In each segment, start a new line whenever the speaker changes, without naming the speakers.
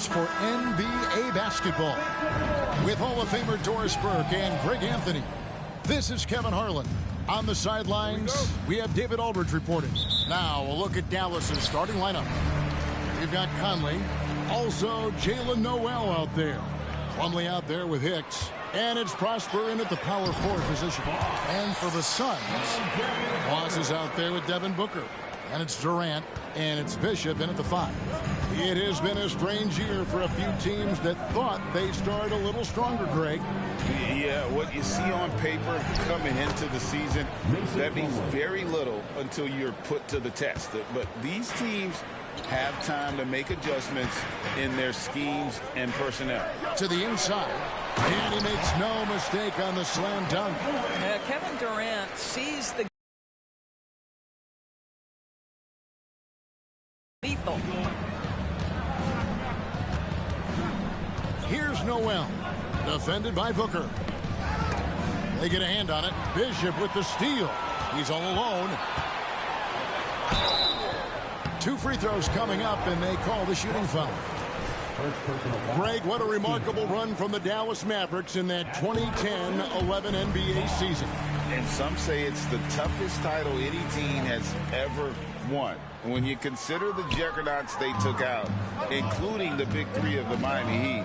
It's for NBA basketball with Hall of Famer Doris Burke and Greg Anthony. This is Kevin Harlan. On the sidelines, we have David Aldridge reporting. Now, a look at Dallas's starting lineup. We've got Conley. Also, Jalen Noel out there. Plumlee out there with Hicks. And it's Prosper in at the power forward position. And for the Suns, Boss is out there with Devin Booker. And it's Durant. And it's Bishop in at the 5. It has been a strange year for a few teams that thought they started a little stronger, Greg.
Yeah, what you see on paper coming into the season, that means very little until you're put to the test. But these teams have time to make adjustments in their schemes and personnel.
To the inside, and he makes no mistake on the slam dunk.
Kevin Durant sees the lethal.
Here's Noel, defended by Booker. They get a hand on it. Bishop with the steal. He's all alone. 2 free throws coming up, and they call the shooting foul. Greg, what a remarkable run from the Dallas Mavericks in that 2010-11 NBA season.
And some say it's the toughest title any team has ever won. When you consider the juggernauts they took out, including the big 3 of the Miami Heat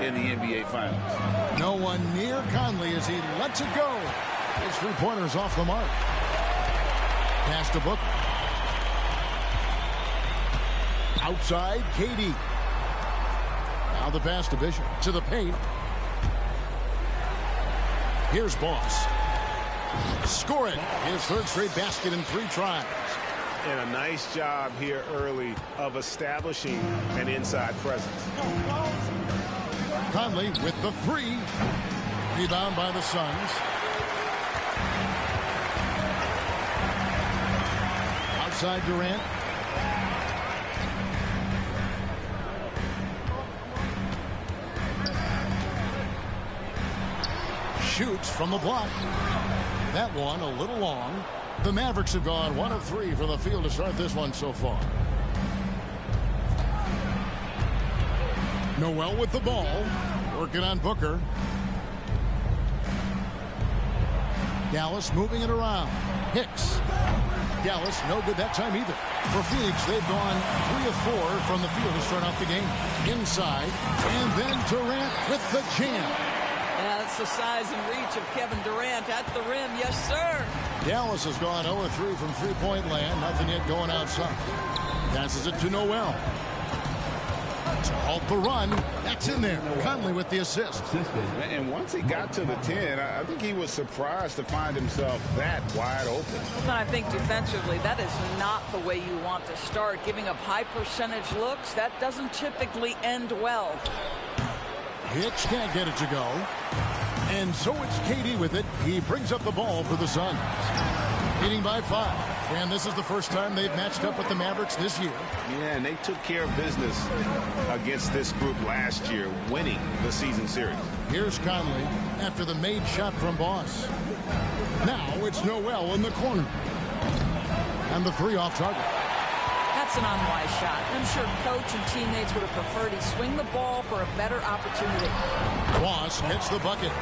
in the NBA Finals.
No one near Conley as he lets it go. His 3-pointers off the mark. Pass to Booker. Outside, KD. Now the pass to Bishop. To the paint. Here's Boss. Score it. His 3rd straight basket in 3 tries.
And a nice job here early of establishing an inside presence.
Conley with the 3. Rebound by the Suns. Outside Durant. Shoots from the block. That one a little long. The Mavericks have gone 1 of 3 from the field to start this one so far. Noel with the ball. Working on Booker. Dallas moving it around. Hicks. Dallas no good that time either. For Phoenix, they've gone 3 of 4 from the field to start off the game. Inside. And then Durant with the jam.
That's the size and reach of Kevin Durant at the rim. Yes, sir.
Dallas has gone 0 of 3 from three-point land. Nothing yet going outside. Passes it to Noel. To halt the run. That's in there. Conley with the assist.
And once he got to the 10, I think he was surprised to find himself that wide open.
And I think defensively, that is not the way you want to start. Giving up high percentage looks, that doesn't typically end well.
Hicks can't get it to go. And so it's KD with it. He brings up the ball for the Suns. Leading by 5. And this is the first time they've matched up with the Mavericks this year.
Yeah, and they took care of business against this group last year, winning the season series.
Here's Conley after the made shot from Boss. Now it's Noel in the corner. And the 3 off target.
That's an unwise shot. I'm sure coach and teammates would have preferred he swing the ball for a better opportunity.
Boss gets the bucket.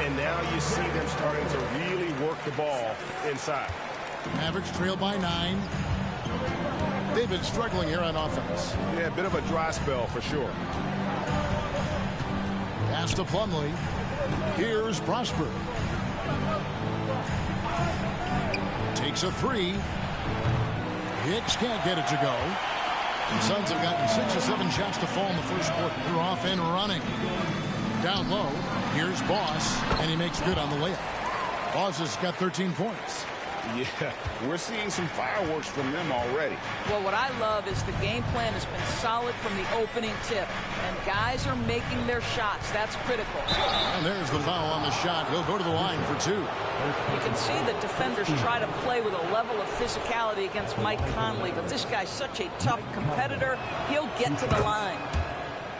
And now you see them starting to really work the ball inside.
Mavericks trail by 9. They've been struggling here on offense.
Yeah, a bit of a dry spell for sure.
Pass to Plumlee. Here's Prosper. Takes a 3. Hicks can't get it to go. The Suns have gotten 6 or 7 shots to fall in the first quarter. They're off and running. Down low. Here's Boss, and he makes good on the layup. Boss has got 13 points.
Yeah, we're seeing some fireworks from them already.
Well, what I love is the game plan has been solid from the opening tip. And guys are making their shots. That's critical.
And there's the foul on the shot. He'll go to the line for 2.
You can see that defenders try to play with a level of physicality against Mike Conley. But this guy's such a tough competitor. He'll get to the line.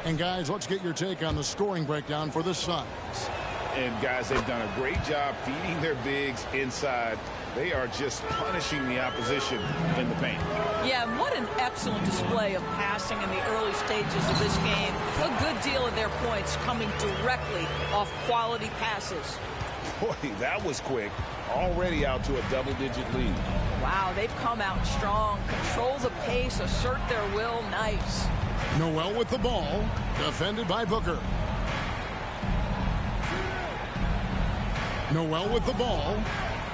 And, guys, let's get your take on the scoring breakdown for the Suns.
And, guys, they've done a great job feeding their bigs inside.
They are just punishing the opposition in the paint.
Yeah, and what an excellent display of passing in the early stages of this game. A good deal of their points coming directly off quality passes.
Boy, that was quick. Already out to a double-digit lead.
Wow, they've come out strong. Control the pace, assert their will. Nice.
Noel with the ball, defended by Booker. Noel with the ball.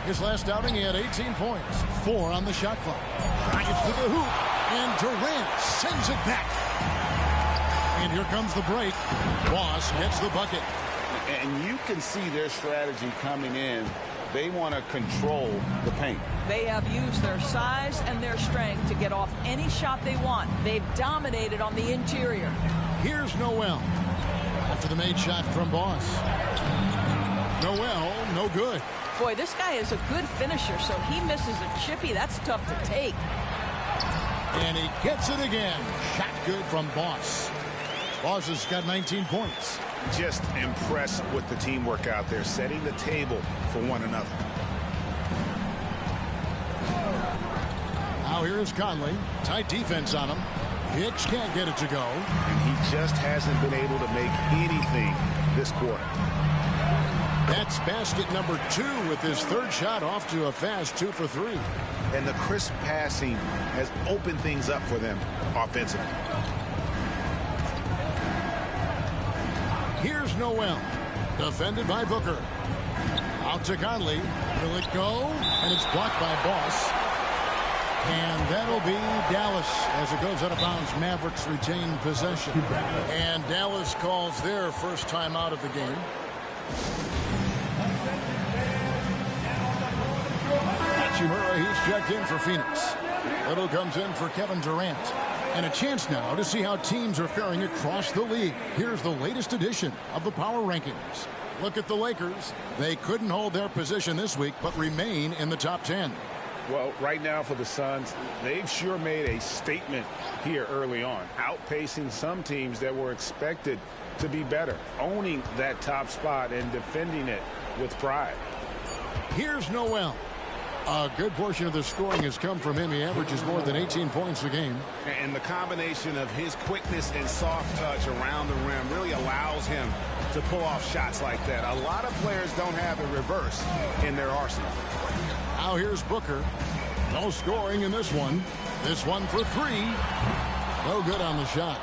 His last outing, he had 18 points. 4 on the shot clock. Drives to the hoop, and Durant sends it back. And here comes the break. Boss gets the bucket.
And you can see their strategy coming in. They want to control the paint.
They have used their size and their strength to get off any shot they want. They've dominated on the interior.
Here's Noel. After the made shot from Boss. Noel, no good.
Boy, this guy is a good finisher, so he misses a chippy. That's tough to take.
And he gets it again. Shot good from Boss. Boss has got 19 points.
Just impressed with the teamwork out there, setting the table for one another.
Now here's Conley. Tight defense on him. Hicks can't get it to go.
And he just hasn't been able to make anything this quarter.
That's basket number 2 with his third shot off to a fast 2 for 3.
And the crisp passing has opened things up for them offensively.
Here's Noel, defended by Booker. Out to Conley. Will it go? And it's blocked by Boss. And that'll be Dallas as it goes out of bounds. Mavericks retain possession. And Dallas calls their first time out of the game. Hachimura, he's checked in for Phoenix. Little comes in for Kevin Durant. And a chance now to see how teams are faring across the league. Here's the latest edition of the Power Rankings. Look at the Lakers. They couldn't hold their position this week, but remain in the top 10.
Well, right now for the Suns, they've sure made a statement here early on, outpacing some teams that were expected to be better, owning that top spot and defending it with pride.
Here's Noel. A good portion of the scoring has come from him. He averages more than 18 points a game.
And the combination of his quickness and soft touch around the rim really allows him to pull off shots like that. A lot of players don't have the reverse in their arsenal.
Now here's Booker. No scoring in this one. This one for 3. No good on the shot.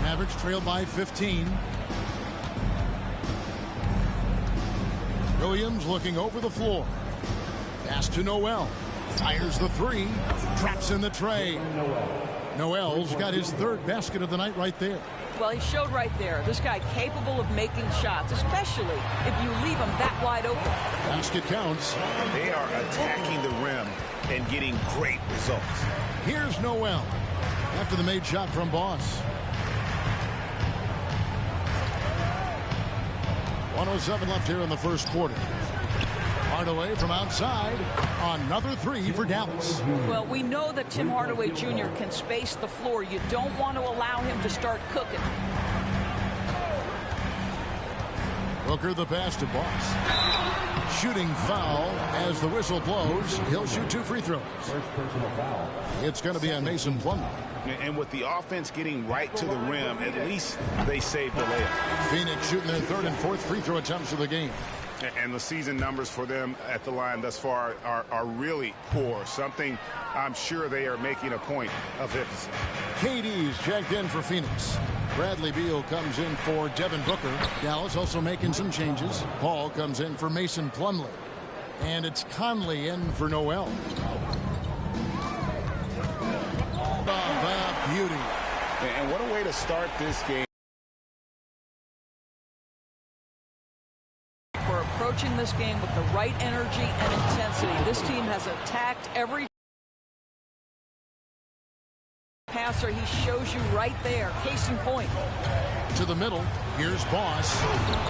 Mavericks trail by 15. Williams looking over the floor. Pass to Noel. Fires the 3. Traps in the tray. Noel's got his third basket of the night right there.
Well, he showed right there. This guy capable of making shots, especially if you leave him that wide open.
Basket counts.
They are attacking the rim and getting great results.
Here's Noel after the made shot from Boss. 1:07 left here in the first quarter. Hardaway from outside. Another 3 for Dallas.
Well, we know that Tim Hardaway Jr. can space the floor. You don't want to allow him to start cooking.
Booker the pass to Boss. Shooting foul as the whistle blows. He'll shoot 2 free throws. First personal foul. It's going to be on Mason Plumlee.
And with the offense getting right to the rim, at least they saved the layup.
Phoenix shooting their 3rd and 4th free throw attempts of the game.
And the season numbers for them at the line thus far are really poor. Something I'm sure they are making a point of emphasis.
KD's checked in for Phoenix. Bradley Beal comes in for Devin Booker. Dallas also making some changes. Paul comes in for Mason Plumlee. And it's Conley in for Noel. Oh, beauty.
And what a way to start this game.
Approaching this game with the right energy and intensity. This team has attacked every passer. He shows you right there. Case in point.
To the middle. Here's Boss.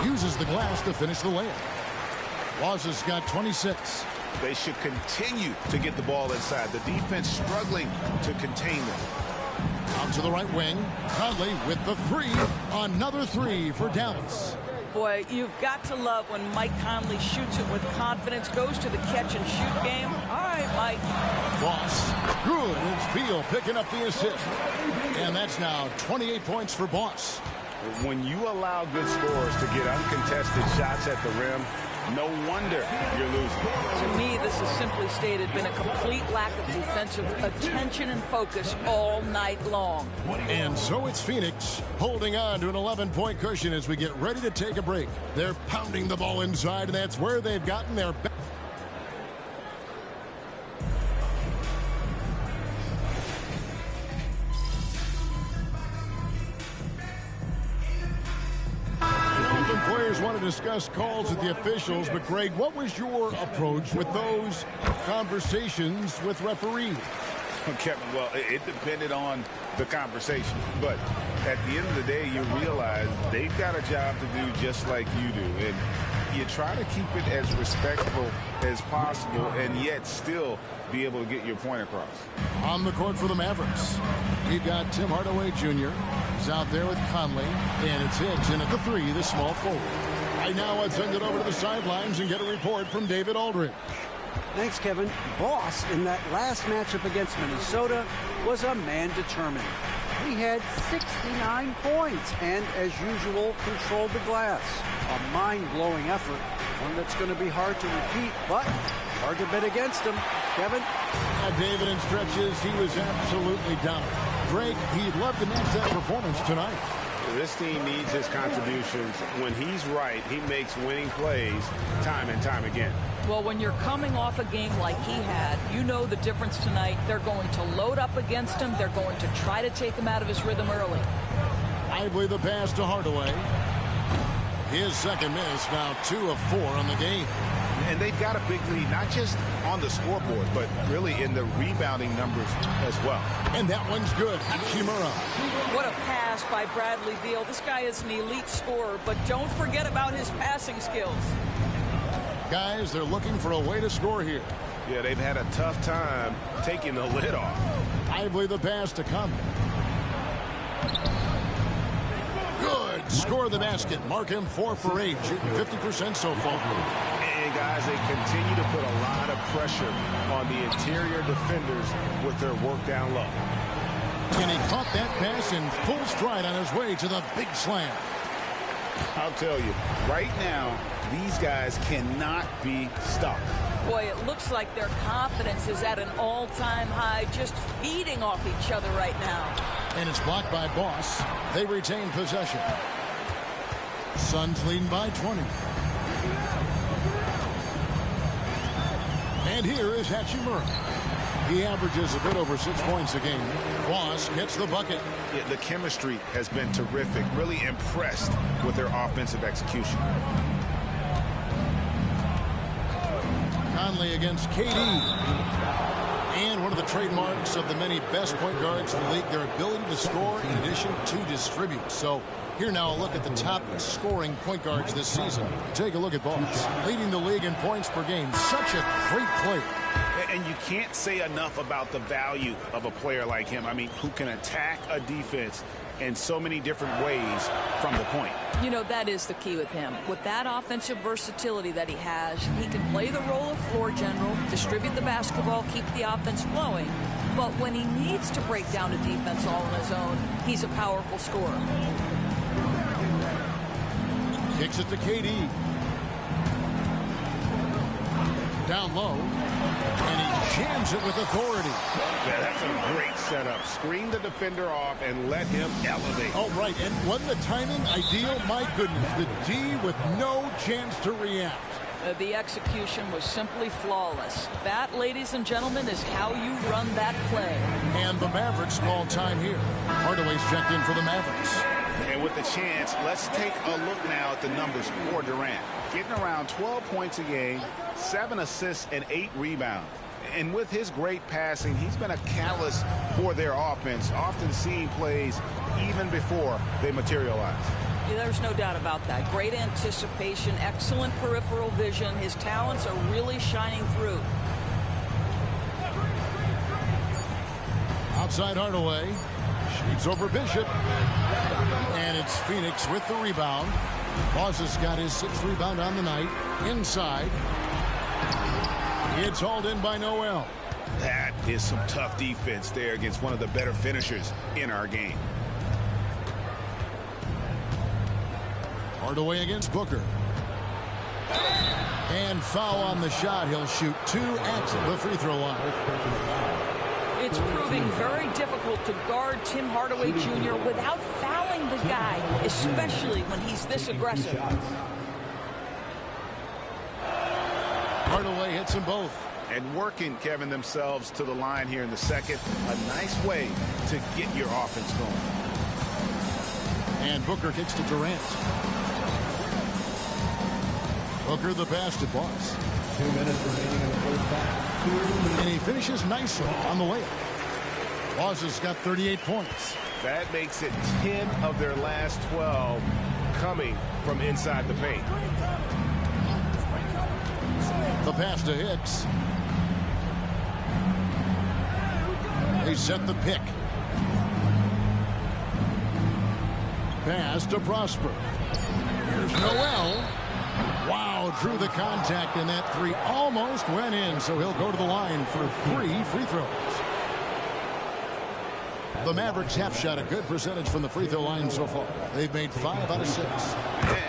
Uses the glass to finish the layup. Boss has got 26.
They should continue to get the ball inside. The defense struggling to contain them.
Out to the right wing. Conley with the 3. Another 3 for Dallas.
Boy, you've got to love when Mike Conley shoots it with confidence, goes to the catch-and-shoot game. All right, Mike.
Boss, good. It's Beal picking up the assist. And that's now 28 points for Boss.
When you allow good scorers to get uncontested shots at the rim, no wonder you're losing.
To me, this has simply stated been a complete lack of defensive attention and focus all night long.
And so it's Phoenix holding on to an 11-point cushion as we get ready to take a break. They're pounding the ball inside, and that's where they've gotten their back. Players want to discuss calls with the officials, but Greg, what was your approach with those conversations with referees?
Kevin, well, it depended on the conversation, but at the end of the day, you realize they've got a job to do just like you do, and you try to keep it as respectful as possible and yet still be able to get your point across.
On the court for the Mavericks, we've got Tim Hardaway Jr. He's out there with Conley, and it's Higgs in at the three, the small forward. Right now, let's send it over to the sidelines and get a report from David Aldridge.
Thanks, Kevin. Boss, in that last matchup against Minnesota, was a man determined. He had 69 points and, as usual, controlled the glass. A mind-blowing effort, one that's going to be hard to repeat, but hard to bet against him. Kevin?
David, in stretches, he was absolutely down. Greg, he'd love to match that performance tonight.
This team needs his contributions. When he's right, he makes winning plays time and time again.
Well, when you're coming off a game like he had, you know the difference tonight. They're going to load up against him. They're going to try to take him out of his rhythm early.
Lively the pass to Hardaway. His second miss, now 2 of 4 on the game.
And they've got a big lead, not just on the scoreboard, but really in the rebounding numbers as well.
And that one's good. Hachimura.
What a pass by Bradley Beal. This guy is an elite scorer, but don't forget about his passing skills.
Guys, they're looking for a way to score here.
Yeah, they've had a tough time taking the lid off.
Lively the pass to Conley. Good. Score the basket. Mark him 4 for 8, shooting 50% so far.
And guys, they continue to put a lot of pressure on the interior defenders with their work down low.
And he caught that pass in full stride on his way to the big slam.
I'll tell you, right now, these guys cannot be stopped.
Boy, it looks like their confidence is at an all-time high, just feeding off each other right now.
And it's blocked by Boss. They retain possession. Suns leading by 20. And here is Hachimura. He averages a bit over 6 points a game. Boss gets the bucket.
Yeah, the chemistry has been terrific. Really impressed with their offensive execution.
Conley against KD. And one of the trademarks of the many best point guards in the league, their ability to score in addition to distribute. So here now a look at the top scoring point guards this season. Take a look at Boss, leading the league in points per game. Such a great player.
And you can't say enough about the value of a player like him. I mean, who can attack a defense in so many different ways from the point.
You know, that is the key with him. With that offensive versatility that he has, he can play the role of floor general, distribute the basketball, keep the offense flowing. But when he needs to break down a defense all on his own, he's a powerful scorer.
Kicks it to KD. Down low. And he jams it with authority.
Yeah, that's a great setup. Screen the defender off and let him elevate.
Oh, right. And wasn't the timing ideal? My goodness. The D with no chance to react.
The execution was simply flawless. That, ladies and gentlemen, is how you run that play.
And the Mavericks call time here. Hardaway's checked in for the Mavericks.
And with the chance, let's take a look now at the numbers for Durant. Getting around 12 points a game, 7 assists, and 8 rebounds. And with his great passing, he's been a catalyst for their offense, often seeing plays even before they materialize.
Yeah, there's no doubt about that. Great anticipation, excellent peripheral vision. His talents are really shining through.
Outside Hardaway. Shoots over Bishop. And it's Phoenix with the rebound. Boss has got his 6th rebound on the night. Inside. It's hauled in by Noel.
That is some tough defense there against one of the better finishers in our game.
Hardaway against Booker. And foul on the shot. He'll shoot 2 at the free throw line.
It's proving very difficult to guard Tim Hardaway Jr. without fouling the guy, especially when he's this aggressive.
Hardaway hits them both.
And working, Kevin, themselves to the line here in the second. A nice way to get your offense going.
And Booker kicks to Durant. Booker the pass to Boss.
2 minutes remaining in the first half.
And he finishes nicely on the layup. Boss has got 38 points.
That makes it 10 of their last 12 coming from inside the paint.
The pass to Hicks. They set the pick. Pass to Prosper. Here's Noel. Wow, drew the contact, and that 3 almost went in, so he'll go to the line for 3 free throws. The Mavericks have shot a good percentage from the free throw line so far. They've made 5 out of 6.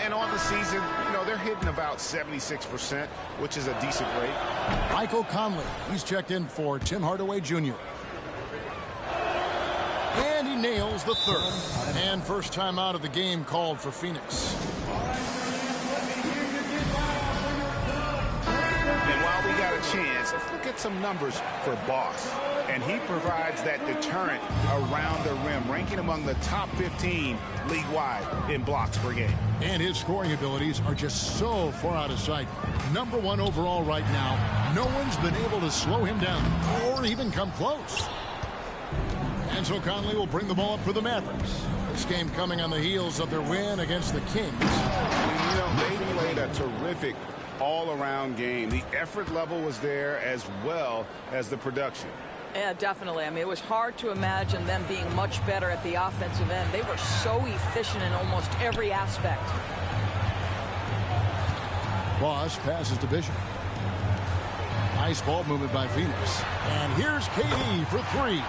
And on the season, they're hitting about 76%, which is a decent rate.
Michael Conley, he's checked in for Tim Hardaway Jr. And he nails the 3rd. And first time out of the game called for Phoenix.
And while we got a chance, let's look at some numbers for Boss. And he provides that deterrent around the rim, ranking among the top 15 league-wide in blocks per game.
And his scoring abilities are just so far out of sight. Number 1 overall right now. No one's been able to slow him down or even come close. And so Conley will bring the ball up for the Mavericks. This game coming on the heels of their win against the Kings.
They played a terrific all-around game. The effort level was there as well as the production.
Yeah, definitely. I mean, it was hard to imagine them being much better at the offensive end. They were so efficient in almost every aspect.
Boss passes to Bishop. Nice ball movement by Phoenix. And here's KD for 3.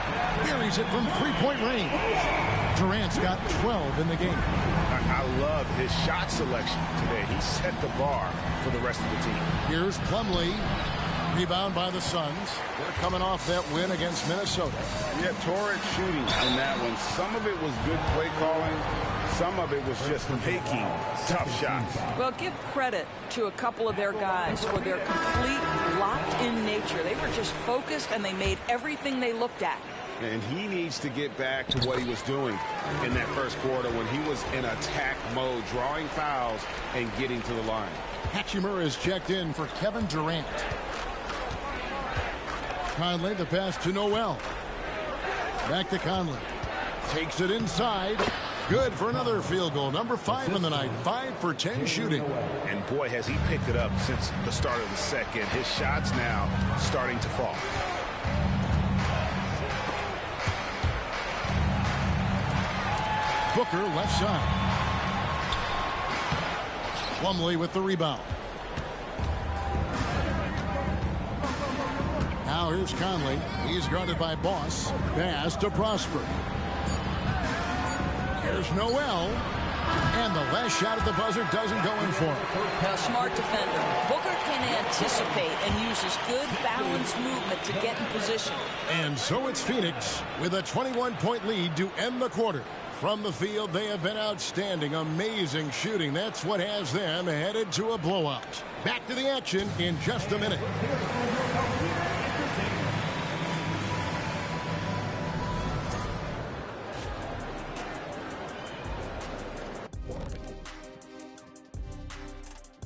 Buries it from 3-point range. Durant's got 12 in the game.
I love his shot selection today. He set the bar for the rest of the team.
Here's Plumlee. Rebound by the Suns. They're coming off that win against Minnesota.
Yeah, torrid shooting in that one. Some of it was good play calling. Some of it was just making tough shots.
Well, give credit to a couple of their guys for their complete locked-in nature. They were just focused, and they made everything they looked at.
And he needs to get back to what he was doing in that first quarter when he was in attack mode, drawing fouls and getting to the line.
Hachimura is checked in for Kevin Durant. Conley, the pass to Noel. Back to Conley. Takes it inside. Good for another field goal. Number 5 in the night. 5 for 10 shooting.
And boy, has he picked it up since the start of the second. His shots now starting to fall.
Booker left side. Plumlee with the rebound. Now here's Conley. He's guarded by Boss. Pass to Prosper. Here's Noel. And the last shot at the buzzer doesn't go in for him.
A smart defender. Booker can anticipate and uses good balanced movement to get in position.
And so it's Phoenix with a 21-point lead to end the quarter. From the field, they have been outstanding. Amazing shooting. That's what has them headed to a blowout. Back to the action in just a minute.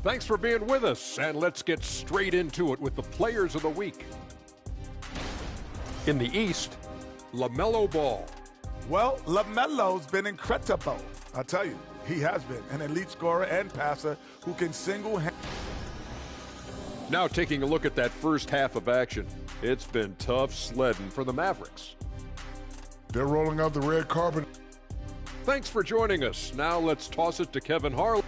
Thanks for being with us, and let's get straight into it with the Players of the Week. In the East, LaMelo Ball.
Well, LaMelo's been incredible. I tell you, he has been an elite scorer and passer who can single-handedly.
Now taking a look at that first half of action. It's been tough sledding for the Mavericks.
They're rolling out the red carpet.
Thanks for joining us. Now let's toss it to Kevin Harlan.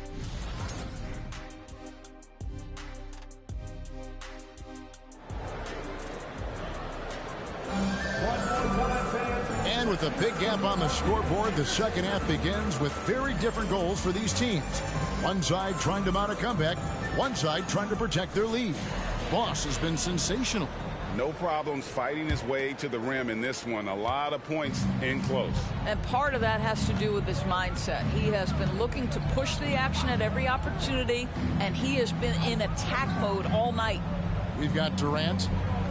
Big gap on the scoreboard. The second half begins with very different goals for these teams. One side trying to mount a comeback, one side trying to protect their lead. Boss has been sensational.
No problems fighting his way to the rim in this one. A lot of points in close.
And part of that has to do with his mindset. He has been looking to push the action at every opportunity, and he has been in attack mode all night.
We've got Durant.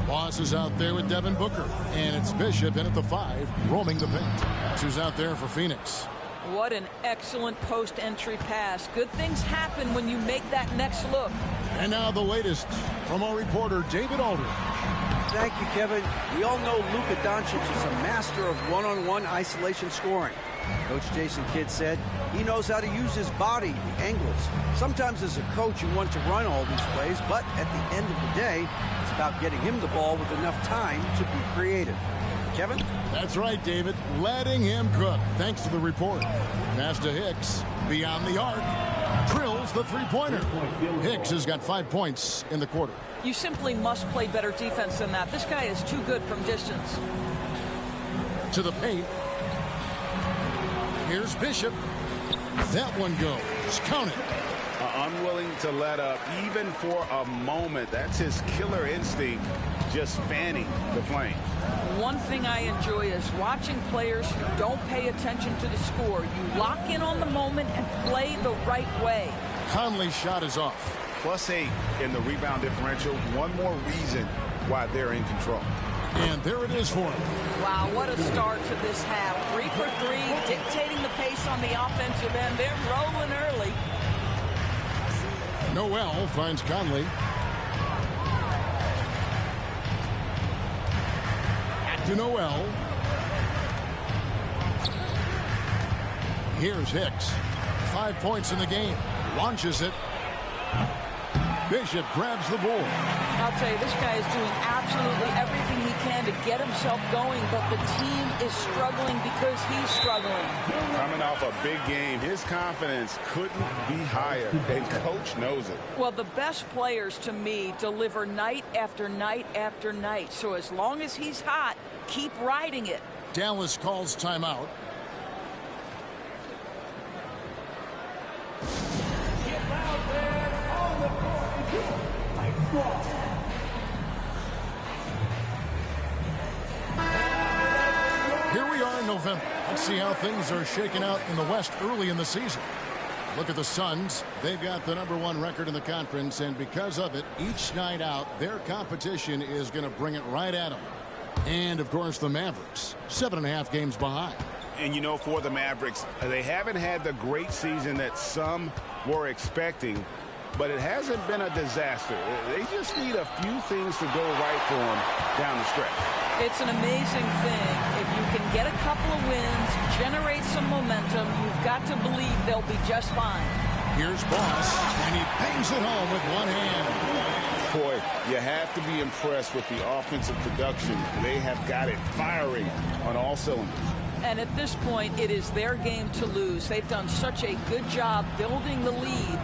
Boss is out there with Devin Booker. And it's Bishop in at the 5, roaming the paint. That's who's out there for Phoenix.
What an excellent post-entry pass. Good things happen when you make that next look.
And now the latest from our reporter, David Aldridge.
Thank you, Kevin. We all know Luka Doncic is a master of one-on-one isolation scoring. Coach Jason Kidd said he knows how to use his body, the angles. Sometimes as a coach, you want to run all these plays, but at the end of the day, it's about getting him the ball with enough time to be creative. Kevin?
That's right, David. Letting him cook. Thanks to the report. Pass to Hicks. Beyond the arc. Drills the three-pointer. Hicks has got 5 points in the quarter.
You simply must play better defense than that. This guy is too good from distance.
To the paint. Here's Bishop. That one goes. Count it.
Unwilling to let up even for a moment. That's his killer instinct, just fanning the flames.
One thing I enjoy is watching players who don't pay attention to the score. You lock in on the moment and play the right way.
Conley's shot is off.
+8 in the rebound differential. One more reason why they're in control.
And there it is for him.
Wow, what a start to this half. 3 for 3, dictating the pace on the offensive end. They're rolling early.
Noel finds Conley. Back to Noel. Here's Hicks. 5 points in the game. Launches it. Bishop grabs the board.
I'll tell you, this guy is doing absolutely everything he can to get himself going, but the team is struggling because he's struggling.
Coming off a big game, his confidence couldn't be higher, and coach knows it.
Well, the best players, to me, deliver night after night after night. So as long as he's hot, keep riding it.
Dallas calls timeout. Here we are in November. Let's see how things are shaking out in the West early in the season. Look at the Suns. They've got the #1 record in the conference, and because of it, each night out, their competition is going to bring it right at them. And, of course, the Mavericks, 7.5 games behind.
And, you know, for the Mavericks, they haven't had the great season that some were expecting, but it hasn't been a disaster. They just need a few things to go right for them down the stretch.
It's an amazing thing. If you can get a couple of wins, generate some momentum, you've got to believe they'll be just fine.
Here's Boss, and he bangs it home with one hand.
Boy, you have to be impressed with the offensive production. They have got it firing on all cylinders.
And at this point, it is their game to lose. They've done such a good job building the lead.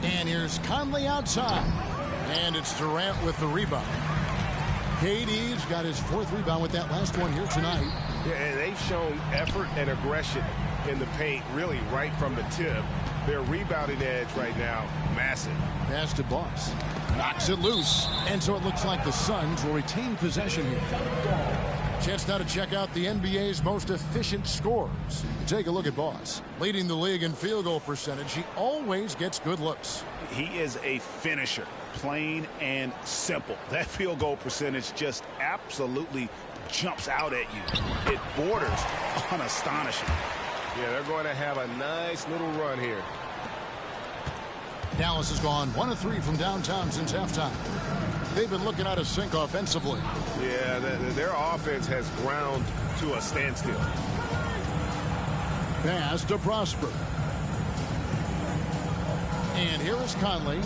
And here's Conley outside. And it's Durant with the rebound. KD's got his 4th rebound with that last one here tonight.
Yeah, and they've shown effort and aggression in the paint, really right from the tip. Their rebounding edge right now, massive.
Pass to Boss. Knocks it loose. And so it looks like the Suns will retain possession here. Chance now to check out the NBA's most efficient scorers. Take a look at Boss. Leading the league in field goal percentage, he always gets good looks.
He is a finisher, plain and simple. That field goal percentage just absolutely jumps out at you. It borders on astonishing. Yeah, they're going to have a nice little run here.
Dallas has gone 1 of 3 from downtown since halftime. They've been looking out of sync offensively.
Yeah, their offense has ground to a standstill.
Pass to Prosper. And here is Conley.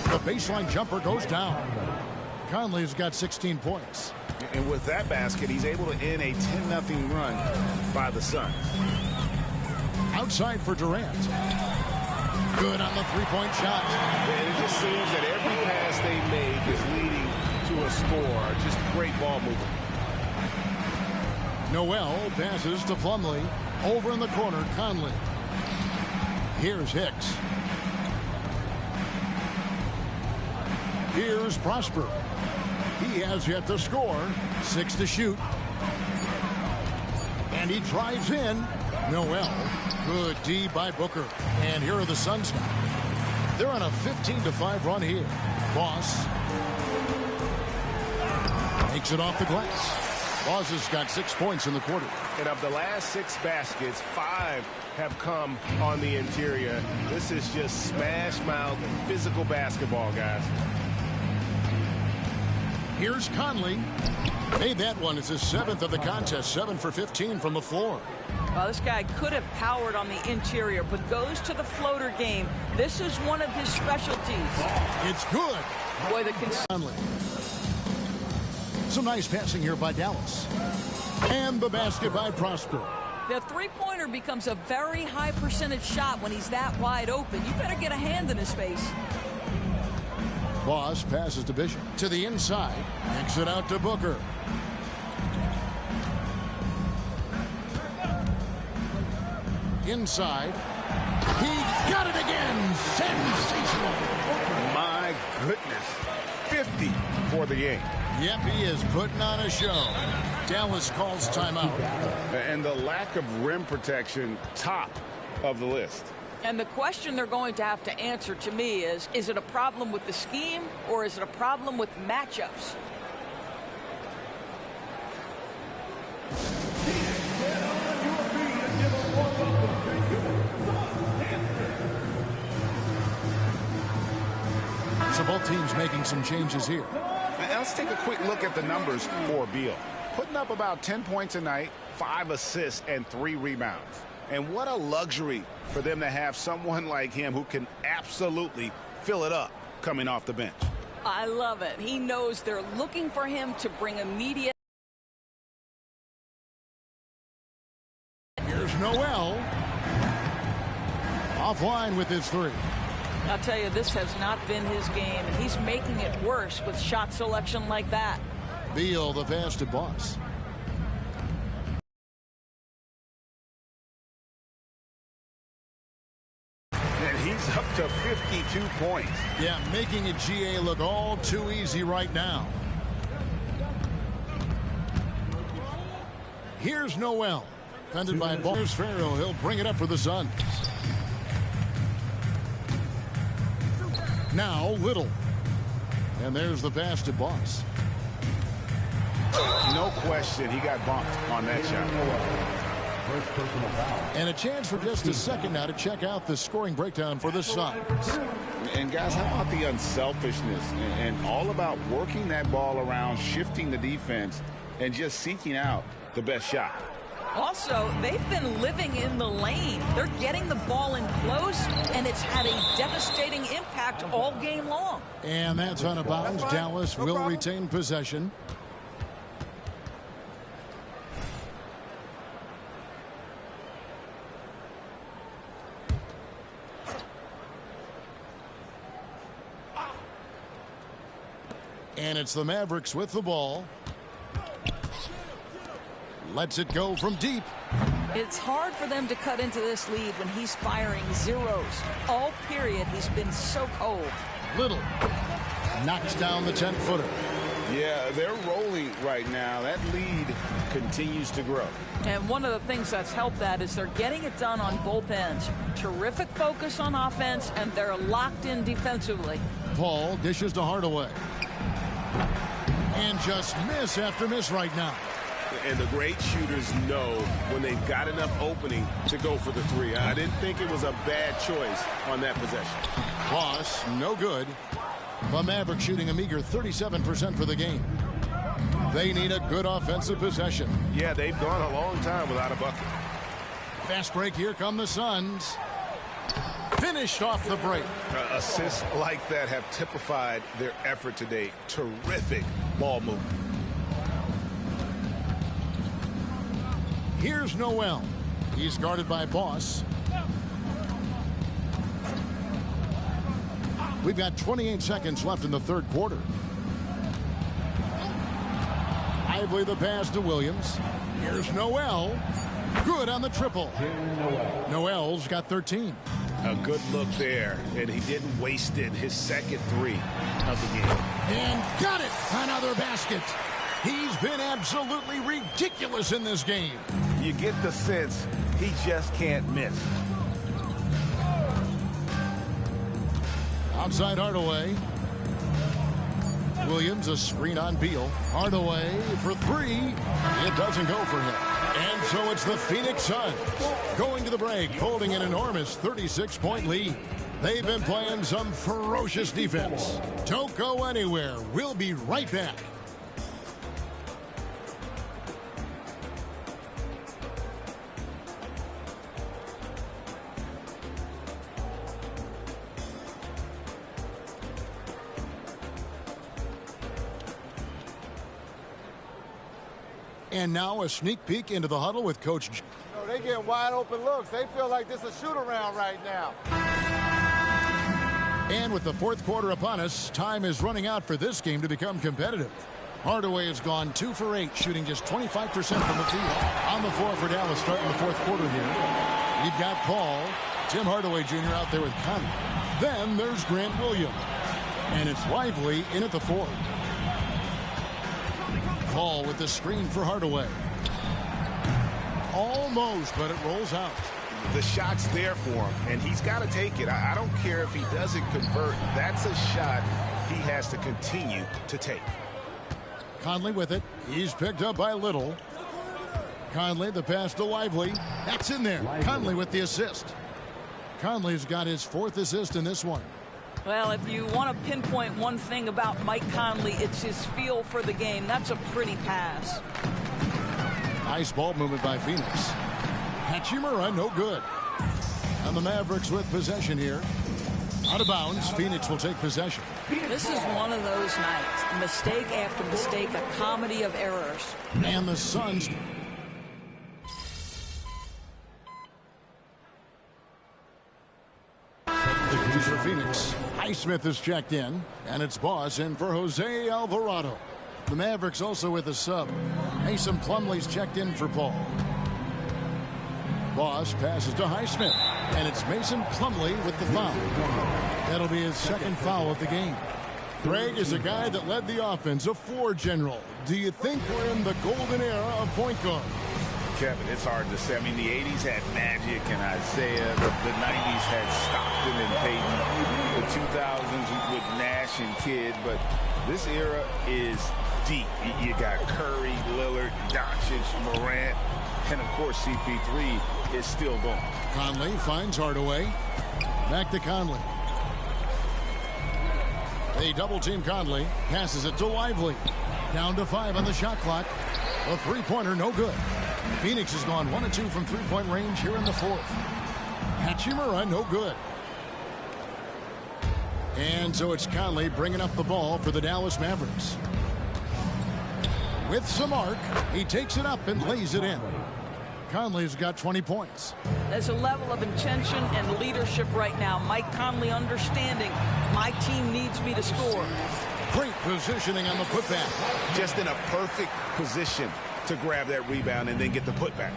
The baseline jumper goes down. Conley's got 16 points.
And with that basket, he's able to end a 10-0 run by the Suns.
Outside for Durant. Good on the three-point shot.
And it just seems that every pass they make is leading to to a score. Just great ball movement.
Noel passes to Plumlee. Over in the corner, Conley. Here's Hicks. Here's Prosper. He has yet to score. 6 to shoot. And he drives in. Noel. Good D by Booker. And here are the Suns now. They're on a 15-5 run here. Boss makes it off the glass. Boss has got 6 points in the quarter.
And of the last 6 baskets, 5 have come on the interior. This is just smash mouth physical basketball, guys.
Here's Conley. Made that one. It's his 7th of the contest. 7 for 15 from the floor.
Well, this guy could have powered on the interior, but goes to the floater game. This is one of his specialties.
It's good.
Boy, the
Conley. Some nice passing here by Dallas. And the basket by Prosper.
The three-pointer becomes a very high percentage shot when he's that wide open. You better get a hand in his face.
Boss passes to Bishop. To the inside. Kicks it out to Booker. Inside. He got it again. Sensational.
My goodness. 50 for the game.
Yep, he is putting on a show. Dallas calls timeout.
And the lack of rim protection, top of the list.
And the question they're going to have to answer to me is it a problem with the scheme or is it a problem with matchups?
So both teams making some changes here.
And let's take a quick look at the numbers for Beal. Putting up about 10 points a night, 5 assists, and 3 rebounds. And what a luxury for them to have someone like him who can absolutely fill it up coming off the bench.
I love it. He knows they're looking for him to bring immediate.
Here's Noel. Offline with his 3.
I'll tell you, this has not been his game, and he's making it worse with shot selection like that.
Beal, the pass to Boss.
And he's up to 52 points.
Yeah, making it GA look all too easy right now. Here's Noel. Defended by Here's Farrell. He'll bring it up for the Suns. Now Little. And there's the pass to Boss.
No question, he got bumped on that shot.
And a chance for just a second now to check out the scoring breakdown for the Suns.
And guys, how about the unselfishness and all about working that ball around, shifting the defense, and just seeking out the best shot.
Also, they've been living in the lane. They're getting the ball in close, and it's had a devastating impact all game long.
And that's out of bounds. Dallas will retain possession. And it's the Mavericks with the ball. Lets it go from deep.
It's hard for them to cut into this lead when he's firing zeros. All period, he's been so cold.
Little knocks down the 10-footer.
Yeah, they're rolling right now. That lead continues to grow.
And one of the things that's helped that is they're getting it done on both ends. Terrific focus on offense, and they're locked in defensively.
Paul dishes to Hardaway. And just miss after miss right now.
And the great shooters know when they've got enough opening to go for the 3. I didn't think it was a bad choice on that possession.
Boss, no good. The Mavericks shooting a meager 37% for the game. They need a good offensive possession.
Yeah, they've gone a long time without a bucket.
Fast break. Here come the Suns. Finished off the break.
Assists like that have typified their effort today. Terrific ball movement.
Here's Noel. He's guarded by Boss. We've got 28 seconds left in the third quarter. Lively the pass to Williams. Here's Noel. Good on the triple. Noel's got 13.
A good look there, and he didn't waste it. His second three of the game.
And got it. Another basket. He's been absolutely ridiculous in this game.
You get the sense he just can't miss.
Outside Hardaway. Williams, a screen on Beal. Hardaway for three. It doesn't go for him. And so it's the Phoenix Suns going to the break, holding an enormous 36-point lead. They've been playing some ferocious defense. Don't go anywhere. We'll be right back. And now a sneak peek into the huddle with Coach.
They get wide open looks. They feel like this is a shoot around right now.
And with the fourth quarter upon us, time is running out for this game to become competitive. Hardaway has gone 2 for 8, shooting just 25% from the field. On the floor for Dallas starting the fourth quarter here. You've got Paul, Tim Hardaway Jr. out there with Conley. Then there's Grant Williams. And it's Lively in at the 4. Paul with the screen for Hardaway. Almost, but it rolls out.
The shot's there for him, and he's got to take it. I don't care if he doesn't convert. That's a shot he has to continue to take.
Conley with it. He's picked up by Little. Conley, the pass to Lively. That's in there. Conley with the assist. Conley's got his 4th assist in this one.
Well, if you want to pinpoint one thing about Mike Conley, it's his feel for the game. That's a pretty pass.
Nice ball movement by Phoenix. Hachimura, no good. And the Mavericks with possession here. Out of bounds, Phoenix will take possession.
This is one of those nights. Mistake after mistake, a comedy of errors.
And the Suns... for Phoenix. Highsmith is checked in, and it's Boss in for Jose Alvarado. The Mavericks also with a sub. Mason Plumlee's checked in for Paul. Boss passes to Highsmith, and it's Mason Plumlee with the foul. That'll be his second foul of the game. Greg is a guy that led the offense, a floor general. Do you think we're in the golden era of point guard?
Kevin, it's hard to say. I mean, the 80s had Magic and Isaiah. The 90s had Stockton and Payton. The 2000s with Nash and Kidd. But this era is deep. You got Curry, Lillard, Doncic, Morant, and, of course, CP3 is still going.
Conley finds Hardaway. Back to Conley. They double-team Conley. Passes it to Lively. Down to 5 on the shot clock. A three-pointer, no good. Phoenix has gone 1 of 2 from three-point range here in the 4th. Hachimura, no good. And so it's Conley bringing up the ball for the Dallas Mavericks. With some arc, he takes it up and lays it in. Conley's got 20 points.
There's a level of intention and leadership right now. Mike Conley understanding my team needs me to score.
Great positioning on the putback.
Just in a perfect position to grab that rebound and then get the putback.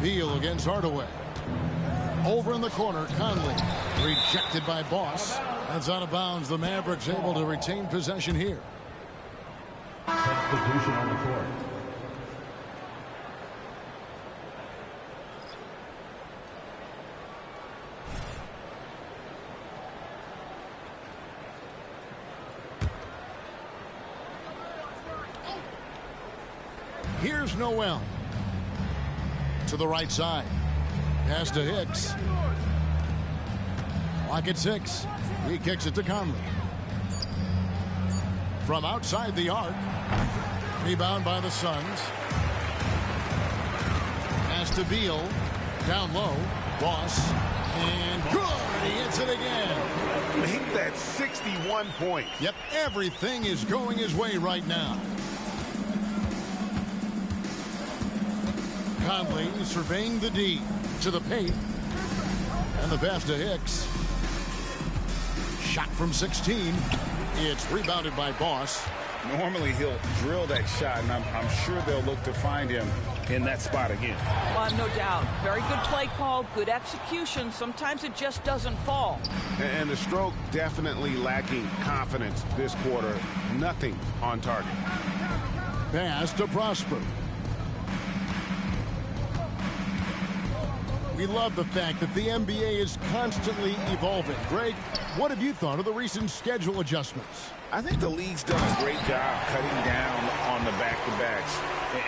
Beal against Hardaway. Over in the corner, Conley. Rejected by Boss. That's out of bounds. The Mavericks able to retain possession here.
Substitution on the court.
Here's Noel. To the right side. Pass to Hicks. Clock at 6. He kicks it to Conley. From outside the arc. Rebound by the Suns. Pass to Beal. Down low. Boss. And good. He hits it again.
Make that 61 points.
Yep, everything is going his way right now. Conley surveying the D to the paint. And the pass to Hicks. Shot from 16. It's rebounded by Boss.
Normally he'll drill that shot, and I'm sure they'll look to find him in that spot again.
Well, no doubt. Very good play call, good execution. Sometimes it just doesn't fall.
And the stroke definitely lacking confidence this quarter. Nothing on target.
Pass to Prosper. We love the fact that the NBA is constantly evolving. Greg, what have you thought of the recent schedule adjustments?
I think the league's done a great job cutting down on the back-to-backs.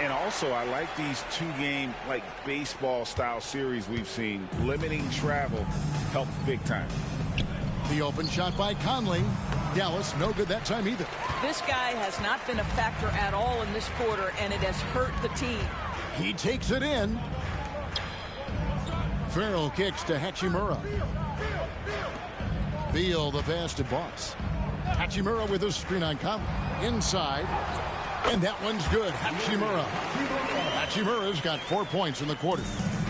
And also, I like these two-game, like, baseball-style series we've seen. Limiting travel helped big time.
The open shot by Conley. Dallas, no good that time either.
This guy has not been a factor at all in this quarter, and it has hurt the team.
He takes it in. Farrell kicks to Hachimura. Beal the pass to Boss. Hachimura with a screen on Conley. Inside. And that one's good. Hachimura. Hachimura's got 4 points in the quarter.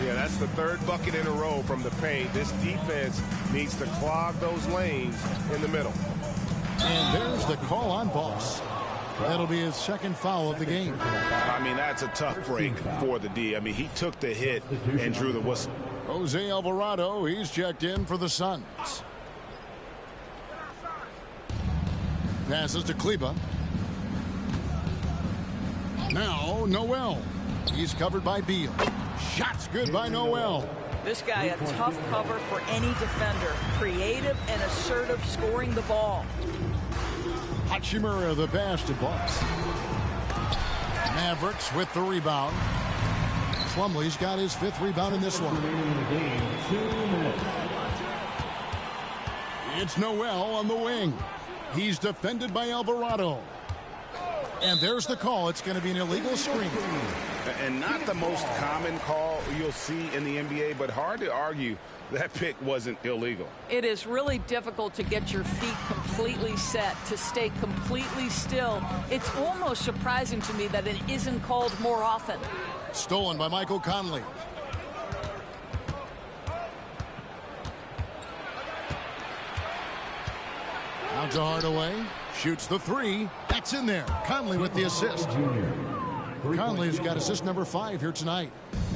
Yeah, that's the third bucket in a row from the paint. This defense needs to clog those lanes in the middle.
And there's the call on Boss. That'll be his second foul of the game.
I mean, that's a tough break for the D. I mean, he took the hit and drew the whistle.
Jose Alvarado, he's checked in for the Suns. Passes to Kleber. Now Noel. He's covered by Beal. Shots good by Noel.
This guy a tough cover for any defender. Creative and assertive scoring the ball.
Hachimura the pass to Boss. Mavericks with the rebound. Plumlee's got his 5th rebound in this one. It's Noel on the wing. He's defended by Alvarado. And there's the call. It's going to be an illegal screen.
And not the most common call you'll see in the NBA, but hard to argue that pick wasn't illegal.
It is really difficult to get your feet completely set, to stay completely still. It's almost surprising to me that it isn't called more often.
Stolen by Michael Conley. Out to Hardaway. Shoots the 3. That's in there. Conley with the assist. Conley's got assist number 5 here tonight.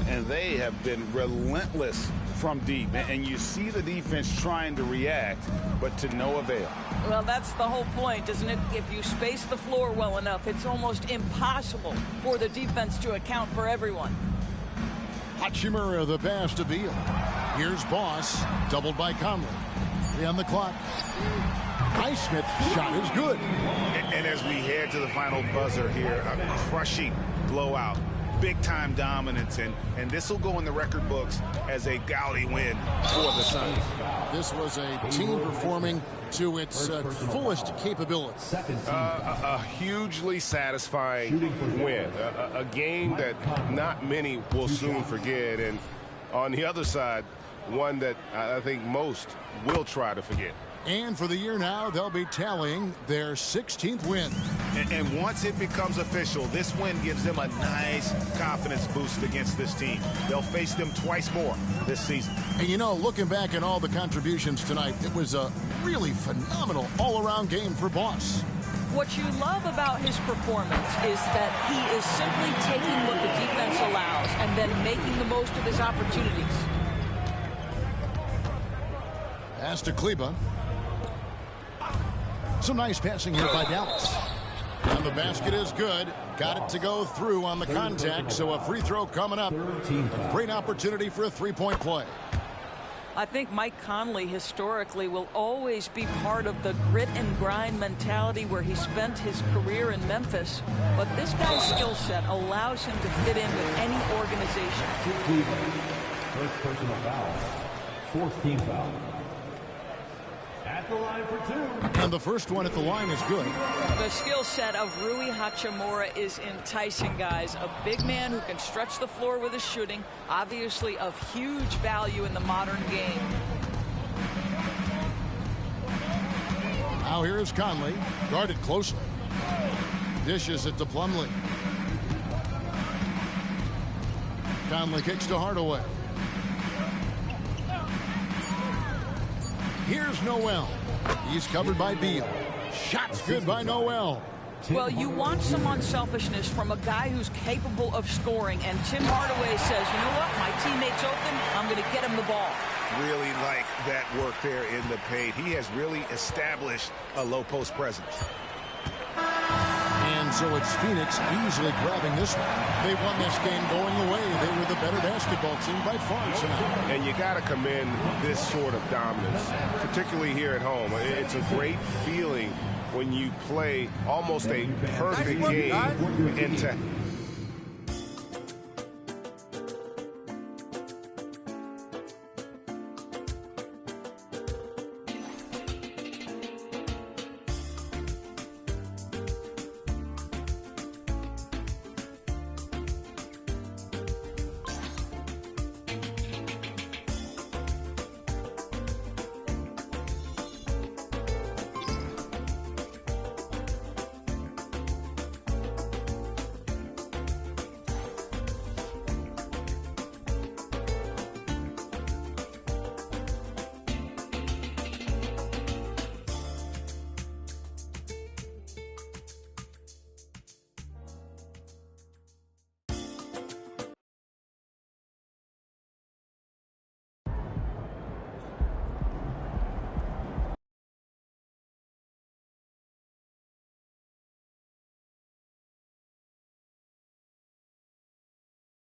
And they have been relentless from deep. And you see the defense trying to react, but to no avail.
Well, that's the whole point, isn't it? If you space the floor well enough, it's almost impossible for the defense to account for everyone.
Hachimura the pass to Beal. Here's Boss. Doubled by Conley. 3 on the clock. Highsmith's shot is good.
And as we head to the final buzzer here, a crushing blowout. Big-time dominance, and this will go in the record books as a gaudy win for the Suns.
This was a team performing to its fullest capability.
A hugely satisfying win. A game that not many will soon forget. And on the other side, one that I think most will try to forget.
And for the year now, they'll be tallying their 16th win.
And once it becomes official, this win gives them a nice confidence boost against this team. They'll face them twice more this season.
And you know, looking back at all the contributions tonight, it was a really phenomenal all-around game for Boss.
What you love about his performance is that he is simply taking what the defense allows and then making the most of his opportunities.
Pass to Kleber. Some nice passing here by Dallas. And the basket is good. Got it to go through on the contact, so a free throw coming up. A great opportunity for a three-point play.
I think Mike Conley historically will always be part of the grit and grind mentality where he spent his career in Memphis. But this guy's skill set allows him to fit in with any organization.
First personal foul. 4th team foul. At the line for 2.
And the first one at the line is good.
The skill set of Rui Hachimura is enticing, guys. A big man who can stretch the floor with his shooting, obviously of huge value in the modern game.
Now here is Conley, guarded closely. Dishes it to Plumlee. Conley kicks to Hardaway. Here's Noel. He's covered by Beal. Shot's good by Noel.
Well, you want some unselfishness from a guy who's capable of scoring, and Tim Hardaway says, you know what, my teammate's open, I'm going to get him the ball.
Really like that work there in the paint. He has really established a low post presence.
And so it's Phoenix easily grabbing this one. They won this game going away. They were the better basketball team by far tonight.
And you got to commend this sort of dominance, particularly here at home. It's a great feeling when you play almost a perfect game and to